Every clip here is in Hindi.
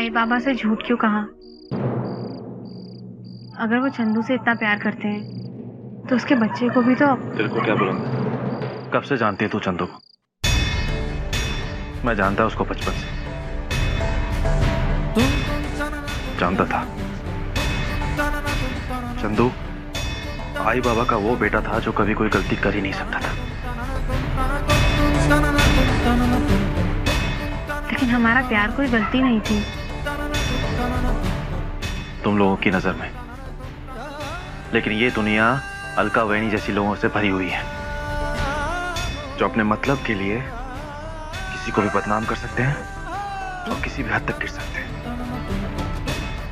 आई बाबा से झूठ क्यों कहा? अगर वो चंदू से इतना प्यार करते हैं तो उसके बच्चे को भी तो। तेरे को क्या बुलंद? कब से जानती है तू चंदू को? मैं जानता उसको बचपन से जानता था। चंदू आई बाबा का वो बेटा था जो कभी कोई गलती कर ही नहीं सकता था। लेकिन हमारा प्यार कोई गलती नहीं थी तुम लोगों की नजर में। लेकिन ये दुनिया अलका वैनी जैसी लोगों से भरी हुई है जो अपने मतलब के लिए किसी को भी बदनाम कर सकते हैं और किसी भी हद तक गिर सकते हैं।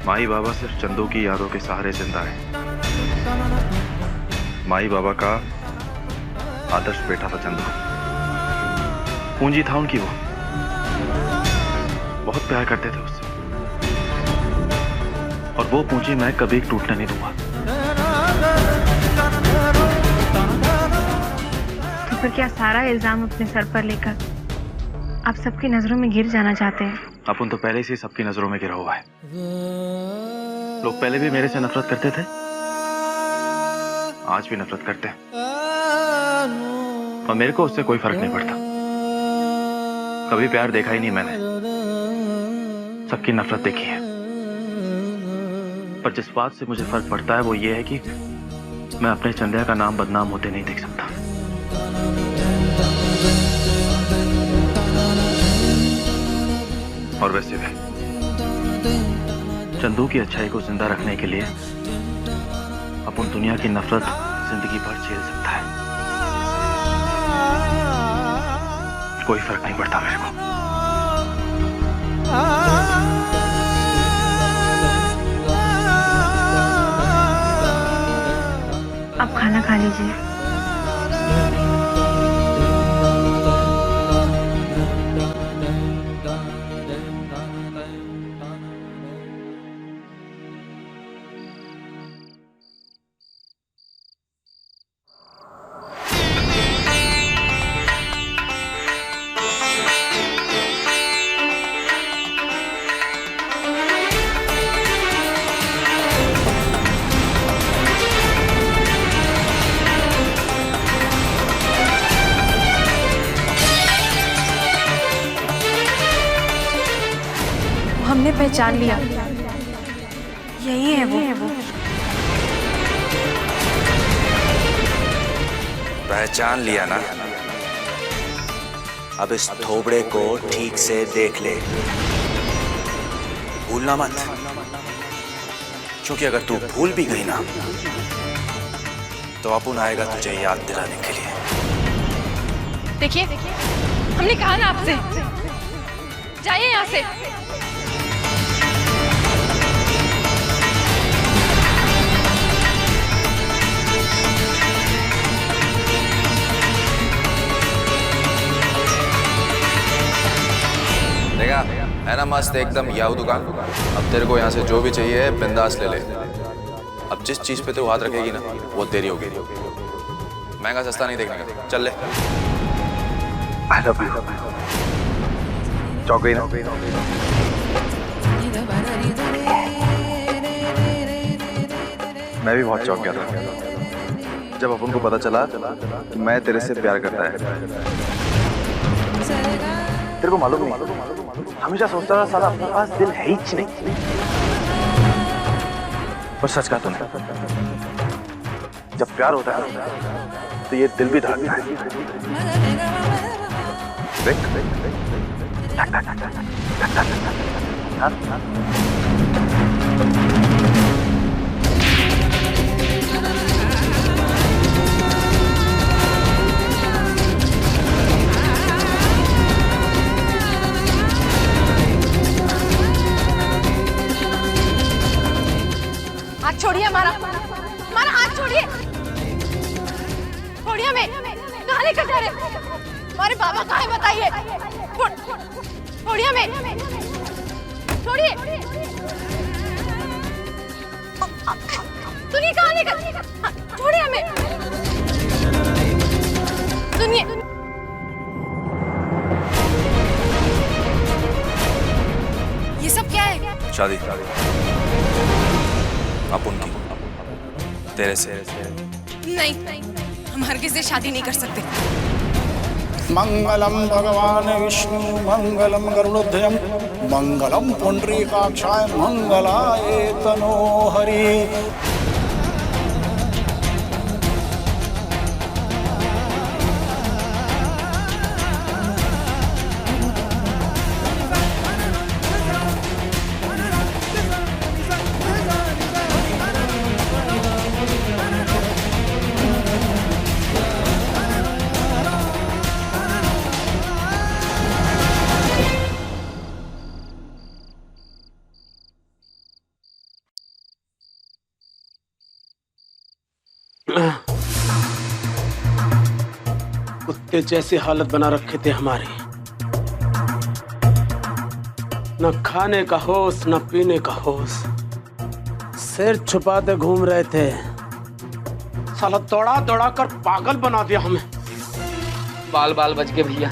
माई बाबा सिर्फ चंदू की यादों के सहारे जिंदा है। माई बाबा का आदर्श बेटा था चंदू। पूंजी था उनकी, वो बहुत प्यार करते थे उससे और वो पूंजी मैं कभी टूटने नहीं दूंगा। तो फिर क्या सारा इल्जाम अपने सर पर लेकर आप सबकी नजरों में गिर जाना चाहते हैं? अपन तो पहले से सबकी नजरों में गिरा हुआ है। लोग पहले भी मेरे से नफरत करते थे, आज भी नफरत करते हैं और मेरे को उससे कोई फर्क नहीं पड़ता। कभी प्यार देखा ही नहीं मैंने, सबकी नफरत देखी है। पर जिस बात से मुझे फर्क पड़ता है वो ये है कि मैं अपने चंद्या का नाम बदनाम होते नहीं देख सकता। और वैसे भी चंदू की अच्छाई को जिंदा रखने के लिए अपन दुनिया की नफरत जिंदगी भर झेल सकता है। कोई फर्क नहीं पड़ता मेरे को। आप खाना खा लीजिए। हमने पहचान लिया, यही है वो। पहचान लिया ना? अब इस थोबड़े को ठीक से देख ले, भूलना मत। क्योंकि अगर तू भूल भी गई ना तो अपुन आएगा तुझे याद दिलाने के लिए। देखिए, हमने कहा ना आपसे, जाइए यहाँ से। देखा है ना, मस्त एकदम याहू दुकान। अब तेरे को यहाँ से जो भी चाहिए बिंदास ले ले। अब जिस चीज पे तू हाथ रखेगी ना वो तेरी होगी। महंगा सस्ता नहीं देखने का, चल ले। I love you. चौक गई ना? मैं भी बहुत चौंक गया था जब अपन को पता चला कि मैं तेरे से प्यार करता है। तेरे को मालूम नहीं, हमेशा सोचता था साला अपने पास दिल है ही नहीं। पर सच कहा तूने, जब प्यार होता है तो ये दिल भी धड़कता है। देख धक धक धक धक धक धक। हाथ छोड़िए हमारा हाथ छोड़िए। छोड़िए हमें, कहाँ लेकर जा रहे? हमारे बाबा कहाँ है बताइए। छोड़िए हमें, छोड़िए। सुनिए, कहाँ लेकर? छोड़िए हमें, सुनिए। ये सब क्या है? शादी अपन की तेरे से। नहीं, हम हरगिज़ से शादी नहीं कर सकते। मंगलम भगवान विष्णु मंगलम गरुड़ध्वजम मंगलम पुंडरीकाक्षाय मंगलाय तनोहरि। कुत्ते जैसी हालत बना रखे थे हमारी, न खाने का होश न पीने का होश, सिर छुपाते घूम रहे थे। साला दौड़ा दौड़ा कर पागल बना दिया हमें। बाल बाल बच गए भैया,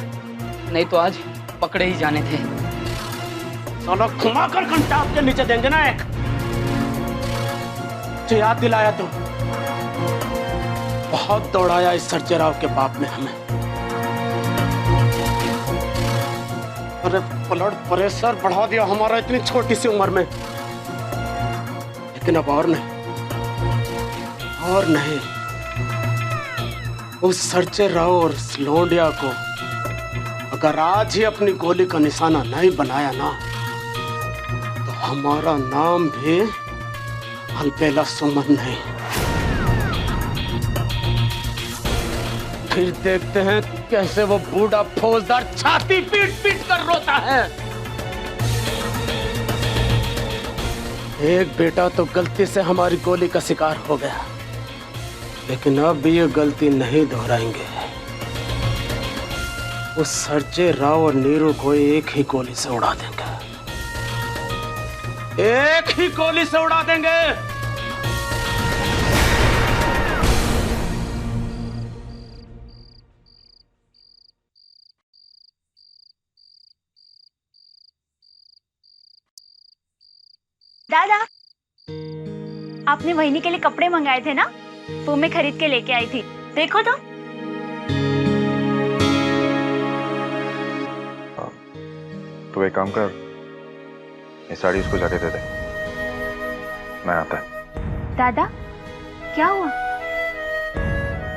नहीं तो आज पकड़े ही जाने थे। साला घुमा कर घंटा आपके नीचे देंगे ना एक। जो याद दिलाया तो बहुत दौड़ाया इस सर्जेराव के बाप ने हमें। अरे ब्लड प्रेशर बढ़ा दिया हमारा इतनी छोटी सी उम्र में। लेकिन अब और नहीं, उस सर्जेराव और उस लोंडिया को अगर आज ही अपनी गोली का निशाना नहीं बनाया ना, तो हमारा नाम भी अलबेला सुमन नहीं। फिर देखते हैं कैसे वो बूढ़ा फौजदार छाती पीट पीट कर रोता है। एक बेटा तो गलती से हमारी गोली का शिकार हो गया, लेकिन अब भी ये गलती नहीं दोहराएंगे। उस सर्जेराव और नीरू को एक ही गोली से उड़ा देंगे, एक ही गोली से उड़ा देंगे। दादा, आपने वहिनी के लिए कपड़े मंगाए थे ना, वो मैं खरीद के लेके आई थी, देखो तो। तो एक काम कर, ये साड़ी उसको जाके दे दे, मैं आता है। दादा, क्या हुआ?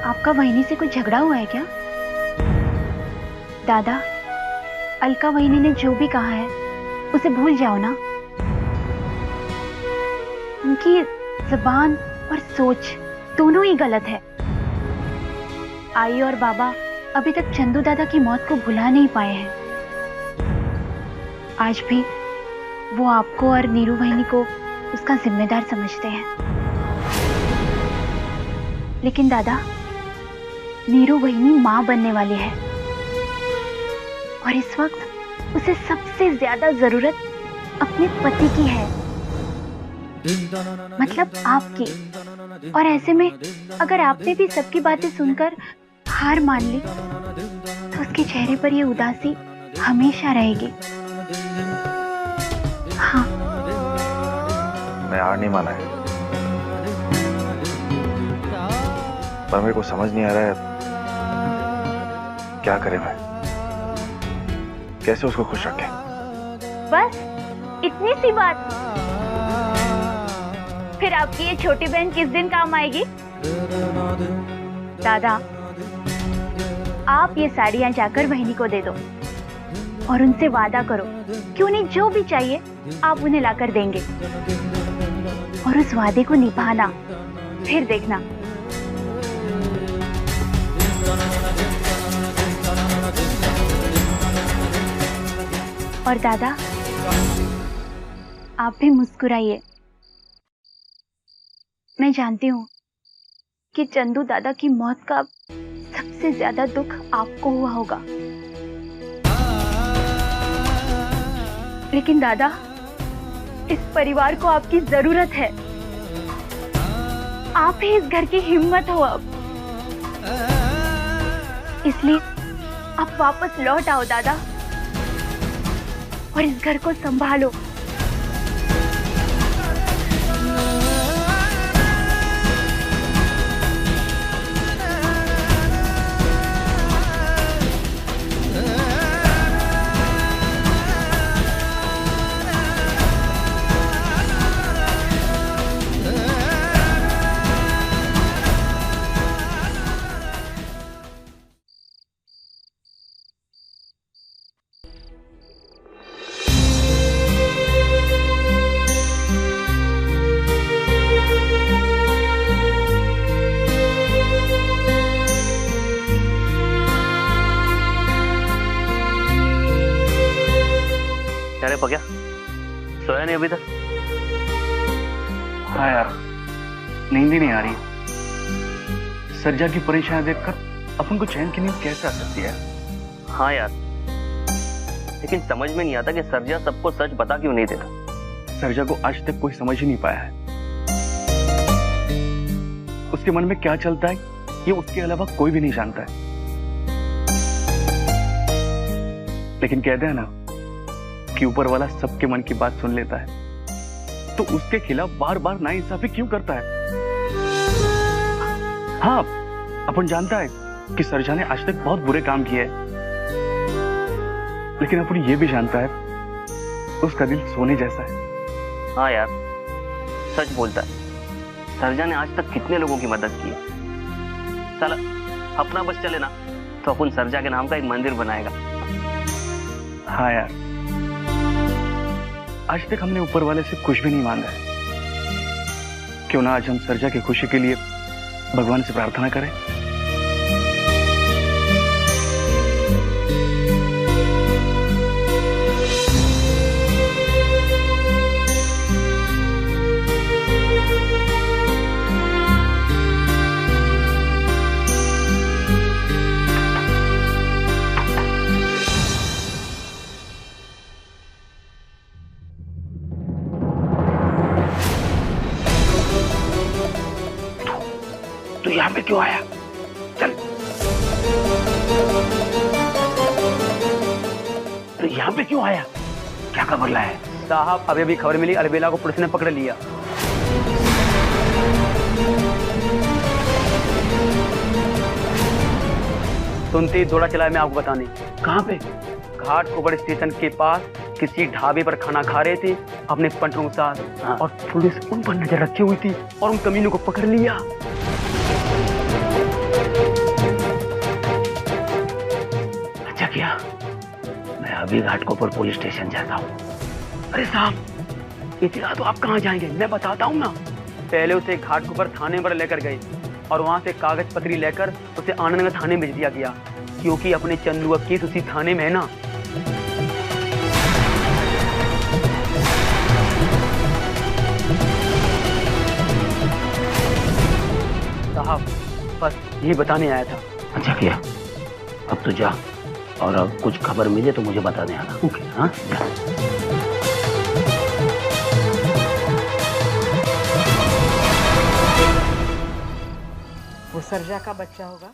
आपका वहिनी से कुछ झगड़ा हुआ है क्या? दादा, अलका वहिनी ने जो भी कहा है उसे भूल जाओ ना। उनकी जुबान और सोच दोनों ही गलत है। आई और बाबा अभी तक चंदू दादा की मौत को भुला नहीं पाए हैं। आज भी वो आपको और नीरू वहिनी को उसका जिम्मेदार समझते हैं। लेकिन दादा, नीरू वहिनी मां बनने वाली है और इस वक्त उसे सबसे ज्यादा जरूरत अपने पति की है, मतलब आपकी। और ऐसे में अगर आपने भी सबकी बातें सुनकर हार मान ली तो उसके चेहरे पर ये उदासी हमेशा रहेगी। हाँ, मैं हार नहीं माना है, पर मेरे को समझ नहीं आ रहा है क्या करें मैं, कैसे उसको खुश रखें। बस इतनी सी बात। फिर आपकी ये छोटी बहन किस दिन काम आएगी? दादा, आप ये साड़ियां जाकर बहनी को दे दो और उनसे वादा करो कि उन्हें जो भी चाहिए आप उन्हें लाकर देंगे, और उस वादे को निभाना, फिर देखना। और दादा, आप भी मुस्कुराइए। मैं जानती हूँ कि चंदू दादा की मौत का सबसे ज्यादा दुख आपको हुआ होगा, लेकिन दादा, इस परिवार को आपकी जरूरत है। आप ही इस घर की हिम्मत हो अब, इसलिए आप वापस लौट आओ दादा, और इस घर को संभालो। रे पक्या, सोया नहीं अभी तक? हाँ यार, नींद ही नहीं आ रही। सरजा की परेशानी देखकर अपन को चैन की नींद कैसे आ सकती है? हाँ यार, लेकिन समझ में नहीं आता कि सरजा सबको सच बता क्यों नहीं देता। सरजा को आज तक कोई समझ ही नहीं पाया है। उसके मन में क्या चलता है ये उसके अलावा कोई भी नहीं जानता है। लेकिन कहते हैं ना कि ऊपर वाला सबके मन की बात सुन लेता है, तो उसके खिलाफ बार बार नाइंसाफी क्यों करता है? हाँ, अपन जानता है कि सरजा ने आज तक बहुत बुरे काम किए हैं, लेकिन अपन ये भी जानता है उसका दिल सोने जैसा है। हाँ यार, सच बोलता है। सरजा ने आज तक कितने लोगों की मदद की है। चल अपना बस चले ना तो अपन सरजा के नाम का एक मंदिर बनाएगा। हाँ यार, आज तक हमने ऊपर वाले से कुछ भी नहीं मांगा है। क्यों ना आज हम सरजा की खुशी के लिए भगवान से प्रार्थना करें। तू यहाँ पे क्यों आया? चल। तो यहाँ पे क्यों आया? क्या खबर लाया है? साहब, अभी अभी खबर मिली, अलबेला को पुलिस ने पकड़ लिया। सुनते ही दौड़ा चला मैं आपको बताने। कहाँ पे? घाटकोपर स्टेशन के पास किसी ढाबे पर खाना खा रहे थे अपने पंटरों के साथ। हाँ। और पुलिस उन पर नजर रखी हुई थी और उन कमीनों को पकड़ लिया। अच्छा किया, मैं अभी घाटकोपर पुलिस स्टेशन जाता हूँ। अरे साहब, इतना तो आप कहाँ जाएंगे, मैं बताता हूँ ना। पहले उसे घाटकोपर थाने पर लेकर गए और वहाँ से कागज पत्री लेकर उसे आनंदनगर थाने में भेज दिया गया, क्योंकि अपने चंदू का केस उसी थाने में है ना। साहब, बस यही बताने आया था। अच्छा किया, अब तो जा, और अब कुछ खबर मिले तो मुझे बताने आना। ओके? हाँ, जा। वो सरजा का बच्चा होगा।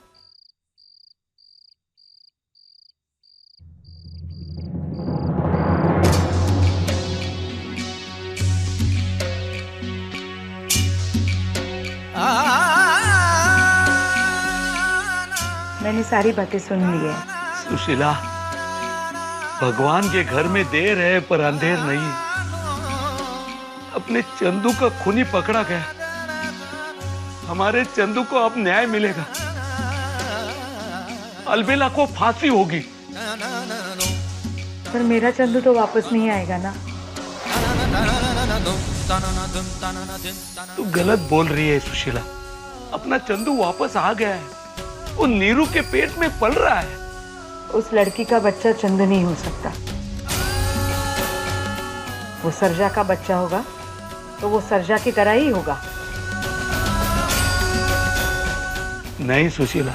मैंने सारी बातें सुन ली है। सुशीला, भगवान के घर में देर है पर अंधेर नहीं। अपने चंदू का खूनी पकड़ा गया, हमारे चंदू को अब न्याय मिलेगा। अलबेला को फांसी होगी। पर मेरा चंदू तो वापस नहीं आएगा ना। तू गलत बोल रही है सुशीला, अपना चंदू वापस आ गया है। वो नीरू के पेट में पल रहा है। उस लड़की का बच्चा चंदू नहीं हो सकता। वो सरजा का बच्चा होगा तो वो सरजा की तरह ही होगा। नहीं सुशीला,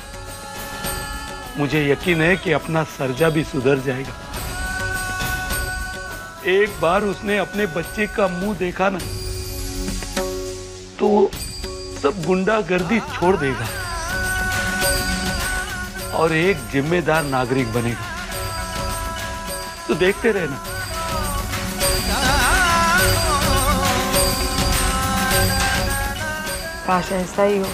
मुझे यकीन है कि अपना सरजा भी सुधर जाएगा। एक बार उसने अपने बच्चे का मुंह देखा ना तो सब गुंडागर्दी छोड़ देगा और एक जिम्मेदार नागरिक बनेगा। तो देखते रहना। काश ऐसा ही हो।